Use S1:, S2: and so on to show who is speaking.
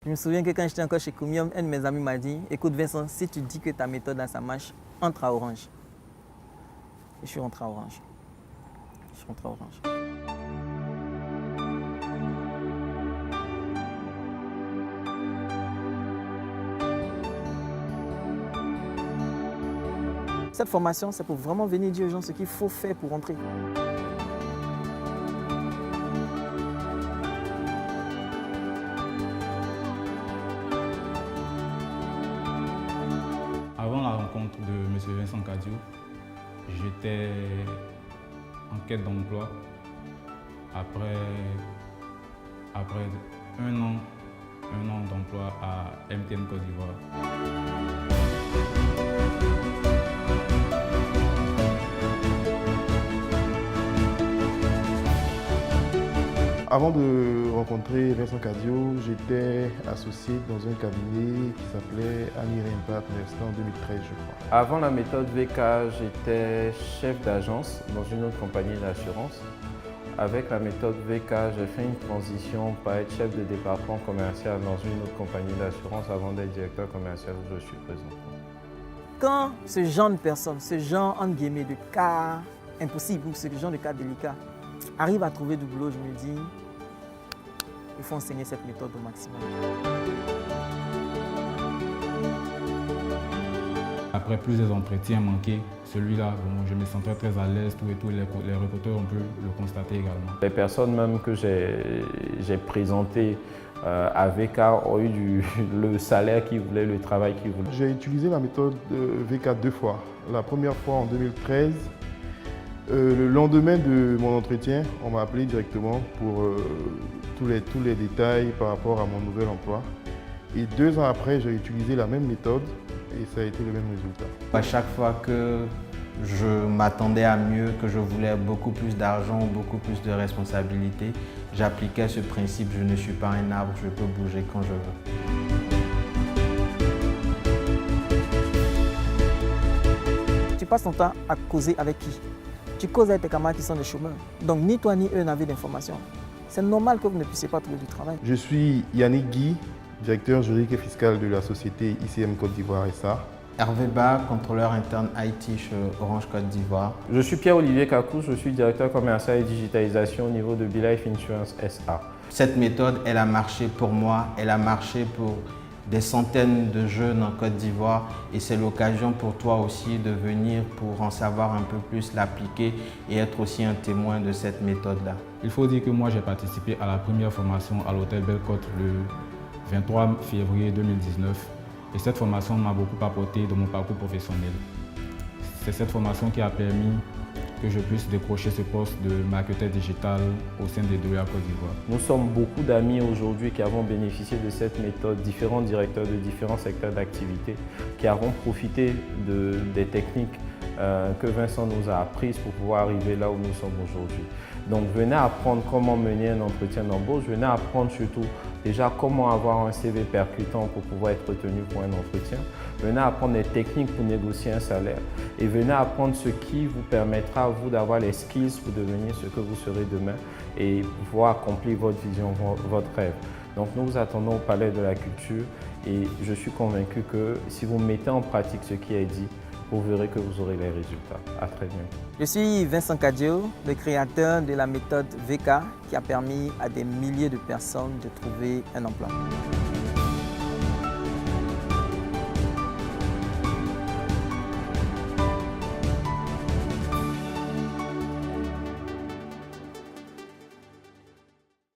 S1: Je me souviens que quand j'étais encore chez Chromium, un de mes amis m'a dit « Écoute Vincent, si tu dis que ta méthode là, ça marche, entre à Orange. » Et je suis rentré à Orange. Cette formation, c'est pour vraiment venir dire aux gens ce qu'il faut faire pour rentrer.
S2: Avant la rencontre de M. Vincent Cadio, j'étais en quête d'emploi. Après un an d'emploi à MTN Côte d'Ivoire.
S3: Avant de rencontrer Vincent Cadio, j'étais associé dans un cabinet qui s'appelait Anirem Partners, c'était en 2013 je crois.
S4: Avant la méthode VK, j'étais chef d'agence dans une autre compagnie d'assurance. Avec la méthode VK, j'ai fait une transition pour être chef de département commercial dans une autre compagnie d'assurance avant d'être directeur commercial où je suis présent.
S1: Quand ce genre de personnes, ce genre entre guillemets de cas impossibles ou ce genre de cas délicats arrive à trouver du boulot, je me dis il faut enseigner cette méthode au maximum.
S2: Après plusieurs entretiens manqués, celui-là, bon, je me sentais très à l'aise, tout et tout, les recruteurs ont pu le constater également.
S4: Les personnes même que j'ai présentées à VK ont eu le salaire qu'ils voulaient, le travail qu'ils voulaient.
S3: J'ai utilisé la méthode VK 2 fois. La première fois en 2013. Le lendemain de mon entretien, on m'a appelé directement pour tous les détails par rapport à mon nouvel emploi. Et 2 ans après, j'ai utilisé la même méthode et ça a été le même résultat.
S5: À chaque fois que je m'attendais à mieux, que je voulais beaucoup plus d'argent, beaucoup plus de responsabilités, j'appliquais ce principe, je ne suis pas un arbre, je peux bouger quand je veux.
S1: Tu passes ton temps à causer avec qui? Tu causes avec tes camarades qui sont des chômeurs. Donc ni toi ni eux n'avaient d'informations. C'est normal que vous ne puissiez pas trouver du travail.
S3: Je suis Yannick Guy, directeur juridique et fiscal de la société ICM Côte d'Ivoire SA.
S5: Hervé Ba, contrôleur interne IT chez Orange Côte d'Ivoire.
S4: Je suis Pierre-Olivier Kakou, je suis directeur commercial et digitalisation au niveau de BeLife Insurance SA.
S5: Cette méthode, elle a marché pour moi, elle a marché pour des centaines de jeunes en Côte d'Ivoire et c'est l'occasion pour toi aussi de venir pour en savoir un peu plus, l'appliquer et être aussi un témoin de cette méthode-là.
S2: Il faut dire que moi j'ai participé à la première formation à l'hôtel Belle-Côte le 23 février 2019 et cette formation m'a beaucoup apporté dans mon parcours professionnel. C'est cette formation qui a permis que je puisse décrocher ce poste de marketeur digital au sein des DEA Côte d'Ivoire.
S4: Nous sommes beaucoup d'amis aujourd'hui qui avons bénéficié de cette méthode, différents directeurs de différents secteurs d'activité, qui avons profité des techniques que Vincent nous a apprises pour pouvoir arriver là où nous sommes aujourd'hui. Donc venez apprendre comment mener un entretien d'embauche, venez apprendre surtout déjà comment avoir un CV percutant pour pouvoir être retenu pour un entretien. Venez apprendre les techniques pour négocier un salaire et venez apprendre ce qui vous permettra à vous d'avoir les skills pour devenir ce que vous serez demain et pouvoir accomplir votre vision, votre rêve. Donc nous vous attendons au Palais de la Culture et je suis convaincu que si vous mettez en pratique ce qui est dit, vous verrez que vous aurez les résultats. À très bientôt.
S1: Je suis Vincent Cadio, le créateur de la méthode VK qui a permis à des milliers de personnes de trouver un emploi.